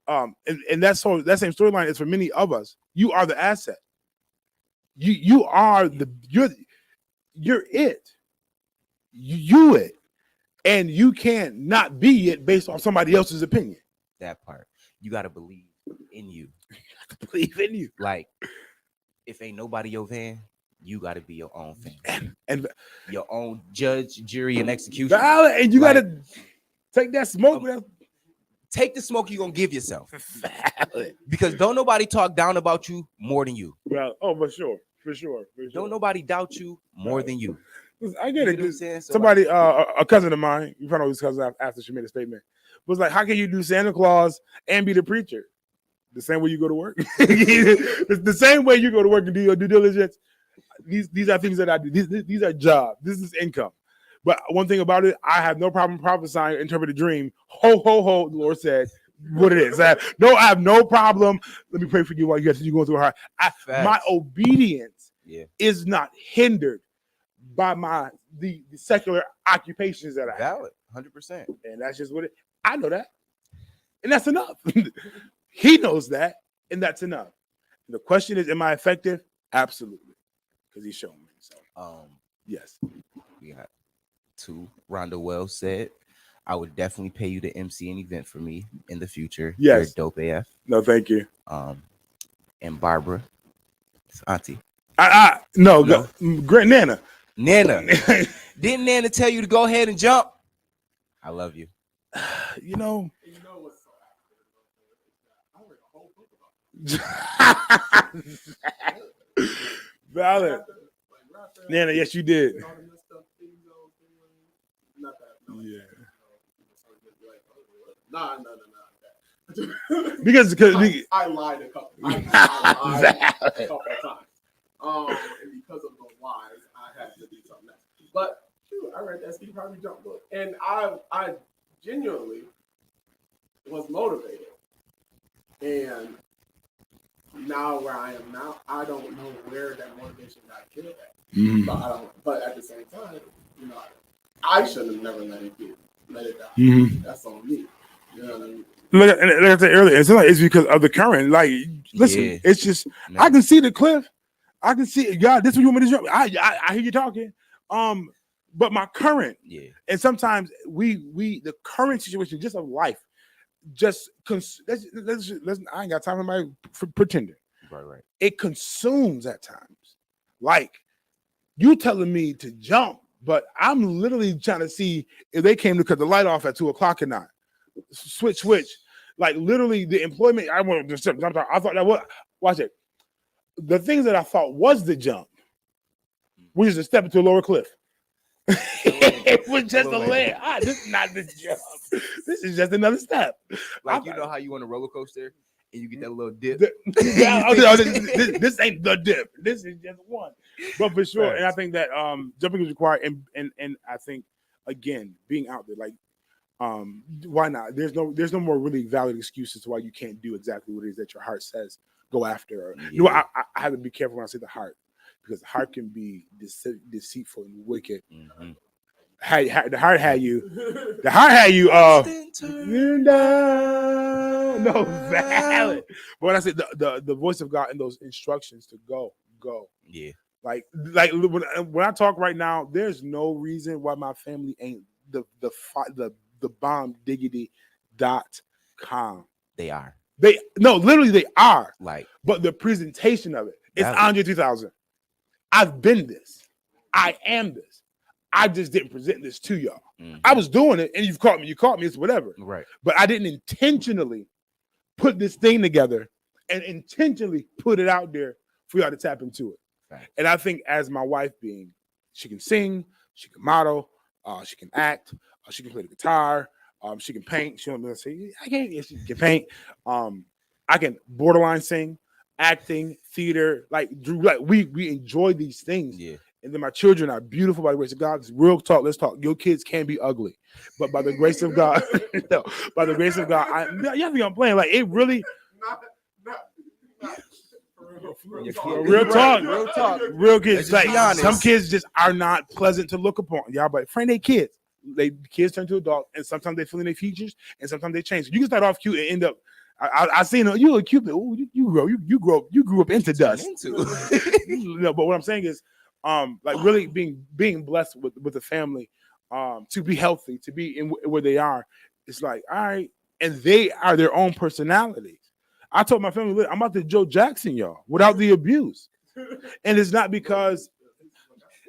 and that same storyline is for many of us. You are the asset. You are you're it. You it. And you can't not be it based on somebody else's opinion. That part. You got to believe in you. Believe in you. Like, if ain't nobody your fan, you got to be your own fan. And your own judge, jury, and execution. And you got to take that smoke. Take the smoke you're going to give yourself. Because don't nobody talk down about you more than you. Well, for sure. Don't nobody doubt you more than you. I get it. Somebody, a cousin of mine, you probably know his cousin after she made a statement, was like, how can you do Santa Claus and be the preacher? The same way you go to work. The same way you go to work and do your due diligence. These are things that I do. These are jobs. This is income. But one thing about it, I have no problem prophesying, interpret a dream. Ho, ho, ho, the Lord said what it is. I have no problem. Let me pray for you while you're going through a hard. My obedience is not hindered by the secular occupations that I have. Valid, 100%. And that's just what I know that. And that's enough. He knows that, and that's enough. The question is, am I effective? Absolutely. Because he's shown me. So yes. We got 2. Rhonda Wells said, I would definitely pay you to MC an event for me in the future. Yes. You're dope AF. No, thank you. And Barbara, it's Auntie. No. Great Nana. Didn't Nana tell you to go ahead and jump? I love you. You know what's so I read a whole book about valid. Nana, yes, you did. Yeah. Nah. Because I lied a couple. I lied a couple of times. And because of those lies, I had to do something else. But shoot, I read that Steve Harvey jump book, and I genuinely was motivated. And now where I am now, I don't know where that motivation got killed at. Mm-hmm. But at the same time, I should have never let it die. Mm-hmm. That's on me. You know what I mean? Like I said earlier, it's because of the current. Like, listen, it's just I can see the cliff. I can see it. God, this is what you want me to jump. I hear you talking. But my current, and sometimes we the current situation just of life, just I ain't got time for my pretending. Right. It consumes at times. Like you telling me to jump, but I'm literally trying to see if they came to cut the light off at 2:00 or not. Switch. Like literally the employment. I want to jump. I thought that was watch it. The things that I thought was the jump, was just a step into a lower cliff. It was just a layer. This is not the jump. This is just another step. Like you know how you on a roller coaster and you get that little dip. This ain't the dip. This is just one. But for sure, and I think that jumping is required, and I think again being out there, like why not? There's no more really valid excuses to why you can't do exactly what it is that your heart says go after. I have to be careful when I say the heart, because the heart can be deceitful and wicked. Mm-hmm. The heart had you. The heart had you. No valid. But when I said the voice of God and those instructions to go, go. Yeah. Like when I talk right now, there's no reason why my family ain't the bombdiggity.com. They are. They no, literally they are. Like, but the presentation of it, it's That- Andre 2000. I've been this. I am this. I just didn't present this to y'all. I was doing it, and you caught me. It's whatever. Right. But I didn't intentionally put this thing together and intentionally put it out there for y'all to tap into it. Right. And I think as my wife being, she can sing, she can model, she can act, she can play the guitar, she can paint. She don't say I can't. Yeah, she can paint. I can borderline sing, acting, theater. Like we enjoy these things. Yeah. And then my children are beautiful by the grace of God. Real talk, let's talk. Your kids can be ugly, but by the grace of God, no, by the grace of God, y'all think I'm playing. Like it really. Real talk. Real kids. Like some kids just are not pleasant to look upon. Y'all, but friend, they kids. Kids turn to adults, and sometimes they fill in their features, and sometimes they change. So you can start off cute and end up. I seen you look cute. Ooh, you grew up into dust. No, but what I'm saying is, like really being blessed with a family, to be healthy, to be in where they are. It's like, all right, and they are their own personalities. I told my family, I'm about to Joe Jackson y'all without the abuse, and it's not because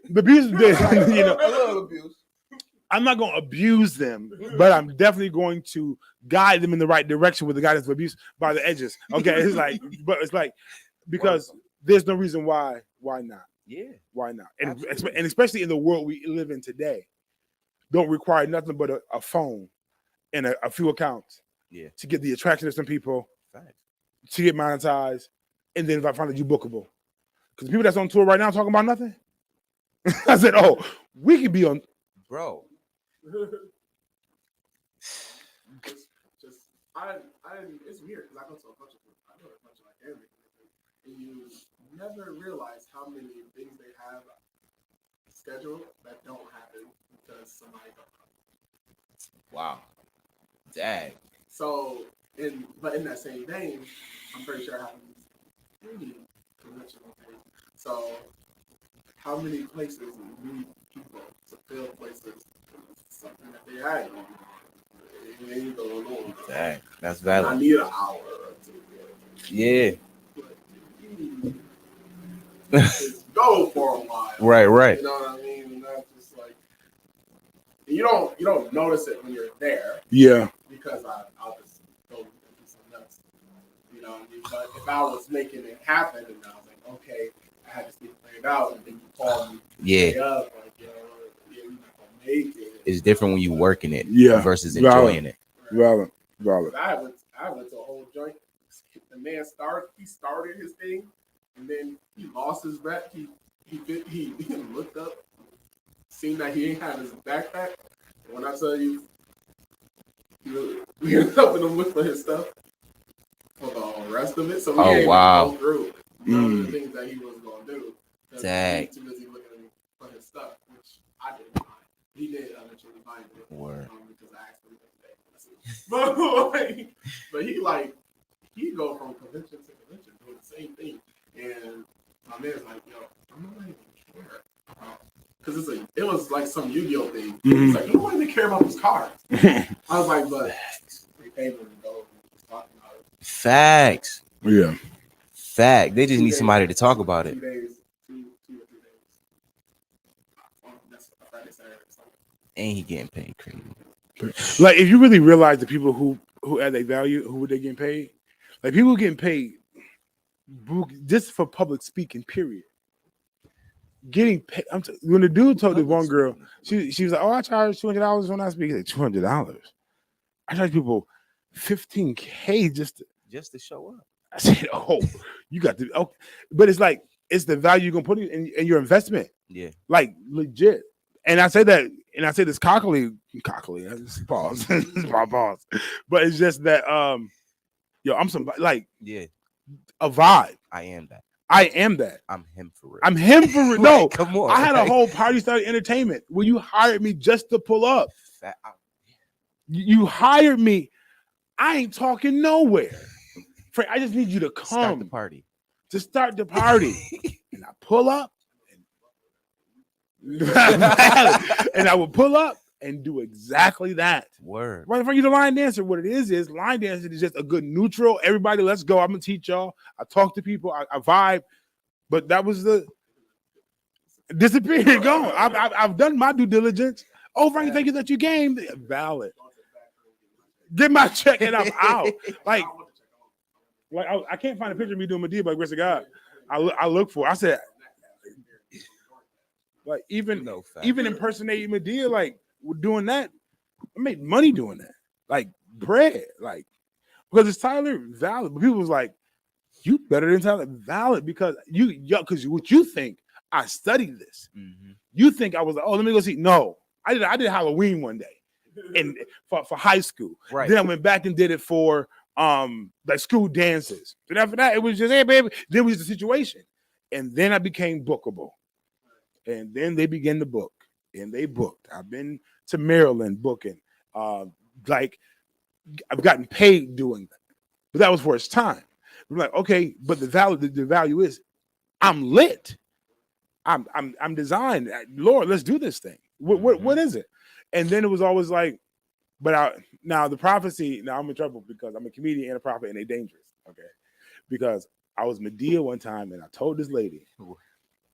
the abuse, you know, a little abuse. I'm not going to abuse them, but I'm definitely going to guide them in the right direction with the guidance of abuse by the edges. Okay, it's like because there's no reason why not. Yeah, why not? And especially in the world we live in today, don't require nothing but a phone and a few accounts. Yeah, to get the attraction of some people. Right. To get monetized, and then if I find that you bookable. Because the people that's on tour right now talking about nothing. I said, oh, we could be on. Bro. It's weird because I go to a bunch of like anime, and you never realize how many things they have scheduled that don't happen because somebody don't come. Wow. Dang. So, but in that same vein, I'm pretty sure it happens any convention thing. So, how many places need people to fill places? Something that they had on. It ain't going on. Dang, that's valid. I need an hour or two. Yeah. Just go for a while. Right. You know what I mean? And that's just like you don't notice it when you're there. Yeah. Because I'll just go and do something else. You know what I mean? But if I was making it happen and I was like, okay, I had this thing planned out, and then you call me, Yeah. Up, like, you're not gonna make it. It's different when you working it, versus Valid. enjoying it. Valid. I went to a whole joint. The man started his thing, and then he lost his rep. He looked up, seen that he ain't had his backpack. And when I tell you, we ended up helping him look for his stuff for the rest of it. So we ain't go through none of the things that he was gonna do. Dang. He was too busy looking for his stuff, which I didn't mind. He did eventually find it. Word. Because I asked him today. But he go from convention to convention doing the same thing. And my man's like, yo, I'm not even care. Because it was like some Yu-Gi-Oh thing. Mm-hmm. He's like, you don't even care about those cards. I was like, but they paid him to go talk about it. Facts. Yeah. Fact. They just need somebody to talk about it. 2 days, 2 or 3 days. That's Friday, Saturday, Sunday. And he getting paid crazy. Like if you really realize the people who add their value, who they getting paid, like people getting paid just for public speaking. Period. Getting paid. When the dude told the one girl, she was like, "Oh, I charge $200 when I speak." Like $200. I charge people $15K just to show up. I said, "Oh, you got to." Okay, but it's like it's the value you're gonna put in your investment. Yeah, like legit. And I say that, and I say this cockily. I just pause. Pause. But it's just that, I'm somebody like a vibe. I am that. I'm him for real. I'm him for real. No, come on. I had a whole party started entertainment where you hired me just to pull up. You hired me. I ain't talking nowhere. Frank, I just need you to come. Start the party. to start the party. And I pull up. And I would pull up and do exactly that. Word. Right in front of you, the line dancer. What it is line dancing is just a good neutral. Everybody, let's go. I'm gonna teach y'all. I talk to people. I vibe. But that was the disappeared. Gone. I've done my due diligence. Oh, Frank, thank you that you came. Valid. Get my check and I'm out. Like I can't find a picture of me doing Medea by grace of God. I look for. I said, like even impersonating Medea, like we're doing that. I made money doing that, like bread, like because it's Tyler valid. But people was like, you better than Tyler valid because because what you think I studied this. Mm-hmm. You think I was like, oh, let me go see. No, I did Halloween one day, and for high school. Right. Then I went back and did it for like school dances. And after that, it was just hey baby. Then was the situation, and then I became bookable, and then they began to book, and they booked. I've been to Maryland booking. Like I've gotten paid doing that, but that was for its time. I'm like, okay, but the value is I'm lit. I'm designed. Lord, let's do this thing. What is it? And then it was always like, but now the prophecy. Now I'm in trouble because I'm a comedian and a prophet, and they're dangerous. Okay, because I was Medea one time, and I told this lady,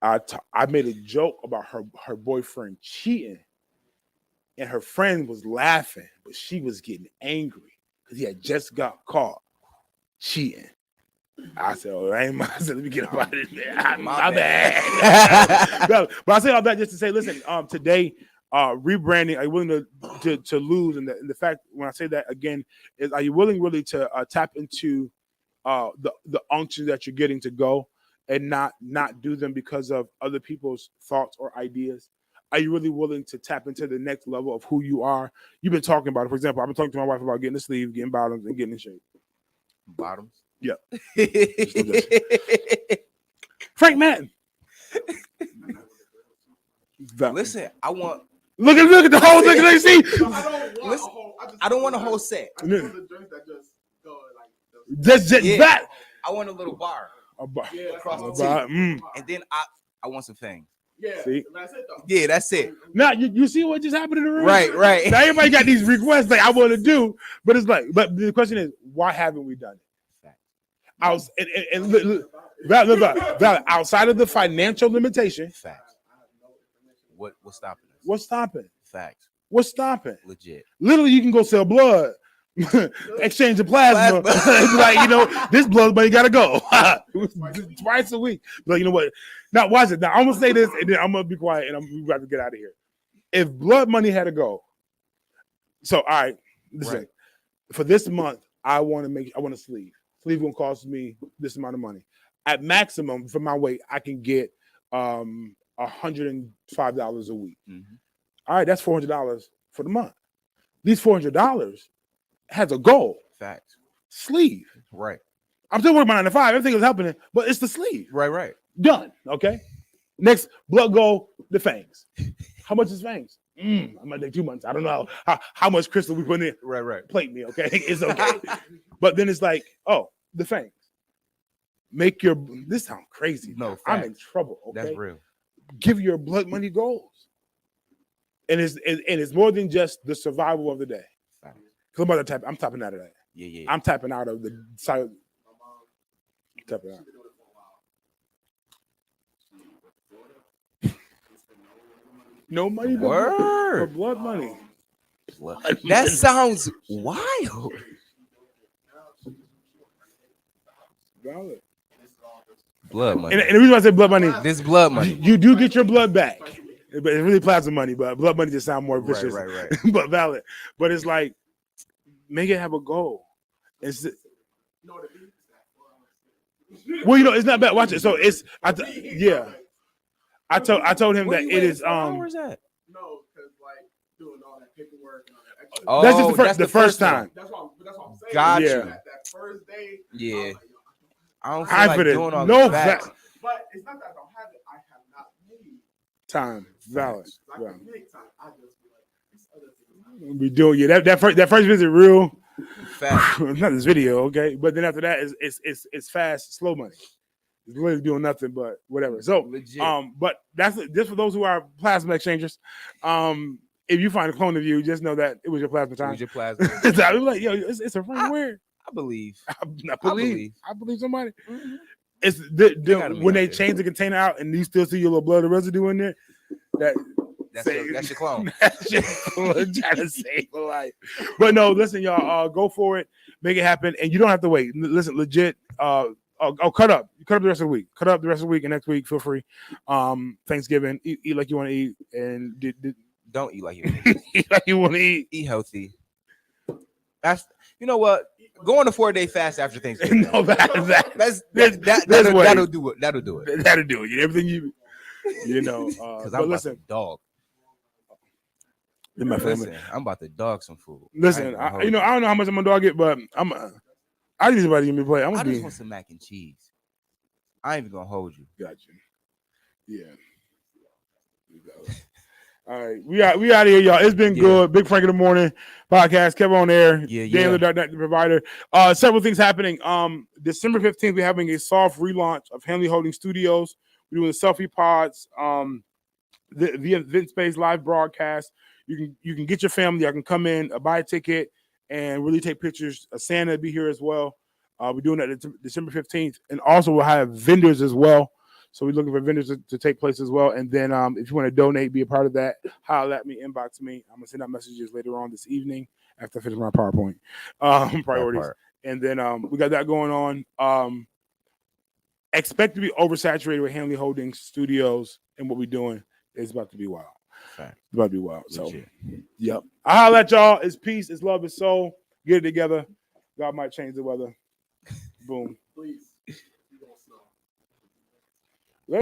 I made a joke about her boyfriend cheating, and her friend was laughing, but she was getting angry because he had just got caught cheating. I said, oh, I said, let me get about it. My bad. But I say all that just to say, listen, today, rebranding, are you willing to lose? And the fact, when I say that again, is are you willing really to tap into the unction that you're getting to go and not do them because of other people's thoughts or ideas? Are you really willing to tap into the next level of who you are? You've been talking about it. For example, I've been talking to my wife about getting a sleeve, getting bottoms, and getting in shape. Bottoms? Yeah. Frank Madden. Listen, I want. Look at the whole thing. They see. I don't want a whole set. Just that. I want a little bar. Across the teeth. And then I want some things. Yeah, see? That's it though. Yeah, that's it. Now you see what just happened in the room? Right. Now everybody got these requests like I want to do, but it's like, but the question is, why haven't we done it? Outside of the financial limitation. Facts. What's stopping us? What's stopping? Facts. What's stopping? Legit. Literally, you can go sell blood, exchange the plasma. Like, this blood money gotta go twice a week. But you know what? Now watch it. Now I'm gonna say this, and then I'm gonna be quiet, and I'm about to get out of here. If blood money had to go, so all right, listen. For this month, I want a sleeve. Sleeve gonna cost me this amount of money. At maximum, for my weight, I can get $105 a week. Mm-hmm. All right, that's $400 for the month. These $400 has a goal. Facts. Sleeve. Right. I'm still working my 9 to 5. Everything is happening, but it's the sleeve. Right. Done. Okay. Next blood goal, the fangs. How much is fangs? I might take 2 months. I don't know how much crystal we put in. Right. Plate me, okay? It's okay. But then it's like, oh, the fangs. This sounds crazy. No, facts. I'm in trouble. Okay? That's real. Give your blood money goals. And it's more than just the survival of the day. Because I'm tapping out of that. Yeah. I'm tapping out of the side. Tapping out. No money for blood money. That sounds wild. Valid. Blood money. And the reason why I say blood money, this blood money. You do get your blood back. But it's really plasma money, but blood money just sounds more vicious. Right. But valid. But it's like, make it have a goal. Well, it's not bad. Watch it. So it's I told him that it is Where's that? No, because like doing all that paperwork and all that extra. Oh, that's just the first time. That's what I'm saying. Got you. That first day. Yeah. I don't I feel like doing all no that. But it's not that I don't have it. I have not made time. Valid. I can make time. I just be like, this other thing. We do that first visit real. Fact. Not this video, okay. But then after that, it's fast, slow money. It's literally doing nothing but whatever. So, Legit. but that's just for those who are plasma exchangers. If you find a clone of you, just know that it was your plasma It time. was your plasma. I was like, yo, it's a freaking weird. I believe. I believe somebody. Mm-hmm. It's when they change the container out and you still see your little blood residue in there. That's your clone. That's your clone trying to save a life. But no, listen, y'all, go for it, make it happen, and you don't have to wait. Listen, legit. Cut up the rest of the week. Cut up the rest of the week, and next week, feel free. Thanksgiving, eat like you want to eat, and don't eat like you want to eat. Eat like you want to eat. Eat healthy. That's you know what. Go on a 4-day fast after Thanksgiving. No, that'll do it. That'll do it. That'll do it. Everything you know. Because I'm about to dog. Listen, I'm about to dog some food. Listen, I don't know how much I'm gonna dog it, but I need somebody to give me a play. I just want some mac and cheese. I ain't even gonna hold you. Got you. Yeah. All right, we out of here, y'all. It's been good. Big Frank in the Morning podcast. Kevin on air. Daniel, the Dark Knight, the provider. Several things happening. December 15th, we're having a soft relaunch of Henley Holding Studios. We're doing the selfie pods. The event space live broadcast. You can get your family. I can come in, buy a ticket, and really take pictures. Santa will be here as well. We're doing that December 15th, and also we'll have vendors as well. So we're looking for vendors to take place as well. And then if you want to donate, be a part of that, holler at me, inbox me. I'm going to send out messages later on this evening after I finish my PowerPoint priorities. And then we got that going on. Expect to be oversaturated with Hanley Holdings Studios and what we're doing. It's about to be wild. It's about to be wild. So, yep. I'll holler at y'all. It's peace. It's love. It's soul. Get it together. God might change the weather. Boom. Please.